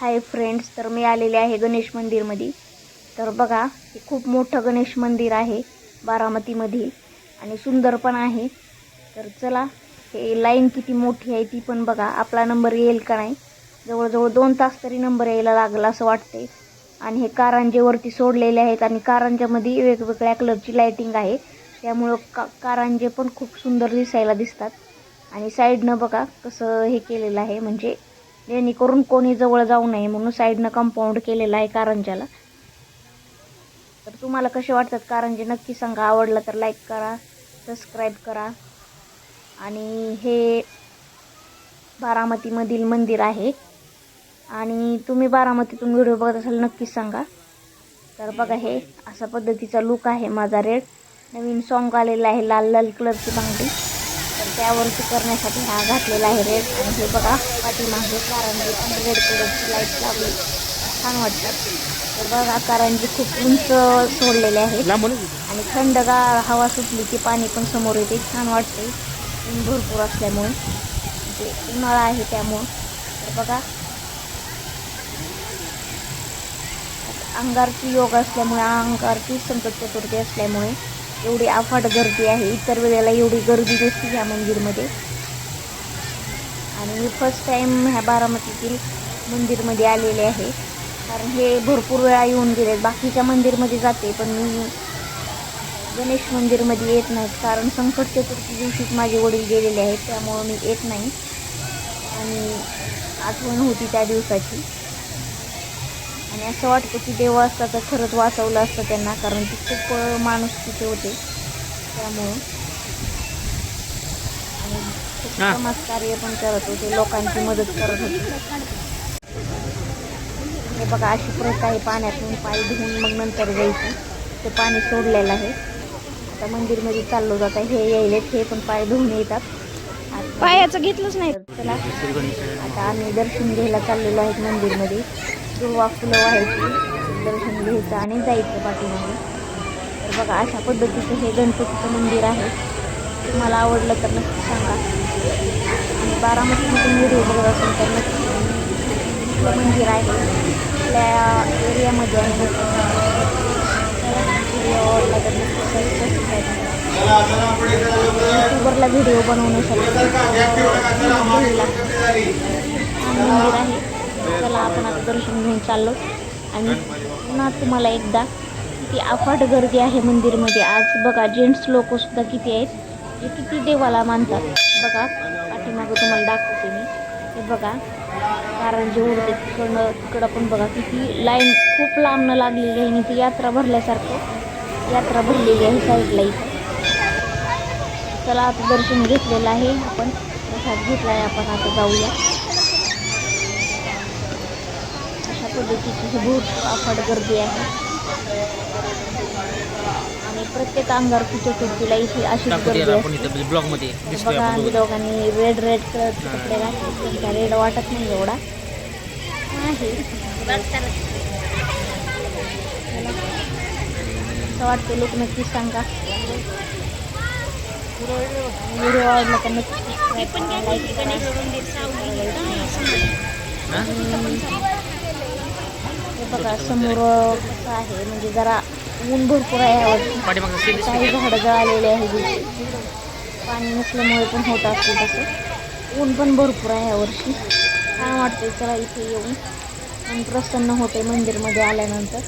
Hi friends, तर मी आलेले आहे गणेश मंदिरमध्ये. तर बघा, हे खूप मोठं गणेश मंदिर आहे बारामतीमधील आणि सुंदर पण आहे. तर चला, हे लाईन किती मोठी आहे ती पण बघा. आपला नंबर येईल का नाही, जवळजवळ 2 तास तरी नंबर यायला लागला असं वाटतंय. आणि हे कारंजेवरती सोडलेले आहेत आणि कारंजामध्ये वेगवेगळ्या कलरची लाईटिंग आहे, त्यामुळं कारंजे पण खूप सुंदर दिसायला दिसतात. आणि साईडनं बघा कसं हे केलेलं आहे, म्हणजे जेणेकरून कोणी जवळ जाऊ नये म्हणून साईडनं कंपाऊंड केलेलं आहे कारंजाला. तर तुम्हाला कसे वाटतात कारंजे नक्की सांगा. आवडलं तर लाईक करा, सबस्क्राईब करा. आणि हे बारामतीमधील मंदिर आहे आणि तुम्ही बारामतीतून व्हिडिओ बघत असाल नक्कीच सांगा. तर बघा, हे अशा पद्धतीचा लुक आहे माझा. रेड नवीन सॉन्ग आलेला आहे, लाल लाल कलरची बांगडी, तर त्यावरती करण्यासाठी हा घातलेला आहे रेड. आणि हे बघा पाठीमागे कारंजी पण रेड कलरची लाईट लावली, छान वाटतात. तर बघा कारंजी खूप उंच सोडलेले आहेत आणि थंडगार हवा सुटली की पाणी पण समोर येते, छान वाटते. ऊन भरपूर असल्यामुळे, म्हणजे उन्हाळा आहे त्यामुळं. तर बघा, अंगारकी योग असल्यामुळे, अंगारकी संकट चतुर्थी असल्यामुळे एवढी अफाट गर्दी आहे. इतर वेळेला एवढी गर्दी नसते ह्या मंदिरमध्ये. आणि मी फर्स्ट टाईम ह्या बारामतीतील मंदिरमध्ये आलेले आहे, कारण हे भरपूर वेळा येऊन गेले. बाकीच्या मंदिरमध्ये जाते पण मी गणेश मंदिरमध्ये येत नाहीत, कारण संकट चतुर्थी दिवशीच माझे वडील गेलेले आहेत, त्यामुळं मी येत नाही. आणि आठवण होती त्या दिवसाची. आणि असं वाटतं की देव असता तर खरंच वाचवलं असतं त्यांना, कारण ते खूप माणुसकीचे होते त्यामुळं. आणि खूप समाजकार्य पण करत होते, लोकांची मदत करत होते. हे बघा, अशी प्रथा आहे, पाण्यातून पाय धुवून मग नंतर जायची. ते पाणी सोडलेलं आहे. आता मंदिरमध्ये चाललो जात आहे. हे यायलेत, हे पण पाय धुवून येतात. पायाचं घेतलंच नाही. चला, आता आम्ही दर्शन घ्यायला चाललेलो आहेत मंदिरमध्ये. दुर्वा फुलं व्हायची, दर्शन घ्यायचं आणि जायचं पाठीमागे. तर बघा, अशा पद्धतीचं हे गणपतीचं मंदिर आहे. तुम्हाला आवडलं तर नक्की सांगा. आणि बारामतीमधून व्हिडिओ बघत असेल तर नक्की. मंदिर आहे आपल्या एरियामध्ये आहे. व्हिडिओ आवडला तर नक्की सबस्क्राईब करा. युट्यूबरला व्हिडिओ बनवण्यासाठी मंदिर आहे. चला, आपण आता दर्शन घेऊन चाललो. आणि पुन्हा तुम्हाला एकदा किती अफाट गर्दी आहे मंदिरमध्ये आज. बघा, जेंट्स लोक सुद्धा किती आहेत, जे किती देवाला मानतात. बघा, पाठीमागं तुम्हाला दाखवते मी. हे बघा, कारण जे उडते तिकडं पण बघा किती लाईन खूप लांबनं लागलेली आहे. आणि ती यात्रा भरल्यासारखं यात्रा भरलेली आहे साईडला इथं. चला, आता दर्शन घेतलेलं आहे आपण, प्रसाद घेतला आहे आपण, आता जाऊया. अशा पद्धतीची ही भरपूर अफाट गर्दी आहे. आणि प्रत्येक अंगारकी चतुर्थीला इथे अशीच गर्दी असते. बघा, आम्ही दोघांनी रेड कलरचे कपडे घातले. त्यांचा रेड वाटत नाही एवढा आहे. असं वाटतं, लोक नक्कीच सांगा. व्हिडिओ आवडला तर नक्की हे बघा, समोर कसं आहे, म्हणजे जरा ऊन भरपूर आहे यावर्षी. काही झाडं जळालेले आहे, पाणी नसल्यामुळे पण होत असते तसं. ऊन पण भरपूर आहे यावर्षी, छान वाटते. चला, इथे येऊन मन प्रसन्न होते मंदिरमध्ये आल्यानंतर.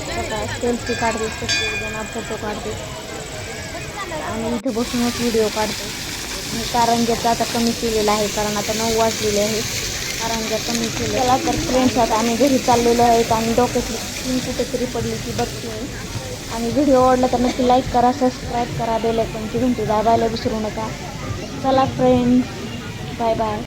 बघा, सेल्फी काढते, प्रत्येकजण फोटो काढते. आणि इथे बसूनच व्हिडिओ काढते. आणि कारंजाचं आता कमी केलेलं आहे, कारण आता 9 वाजलेले आहे. कारंजा कमी केलं. चला, तर फ्रेंड्स, आता आम्ही घरी चाललेलो आहेत आणि डोक्यातली स्किन कुठेतरी पडली की बघते मी. आणि व्हिडिओ आवडला तर नक्की लाईक करा, सबस्क्राईब करा, बेल आयकॉनची घंटी दाबायला विसरू नका. चला फ्रेंड्स, बाय बाय.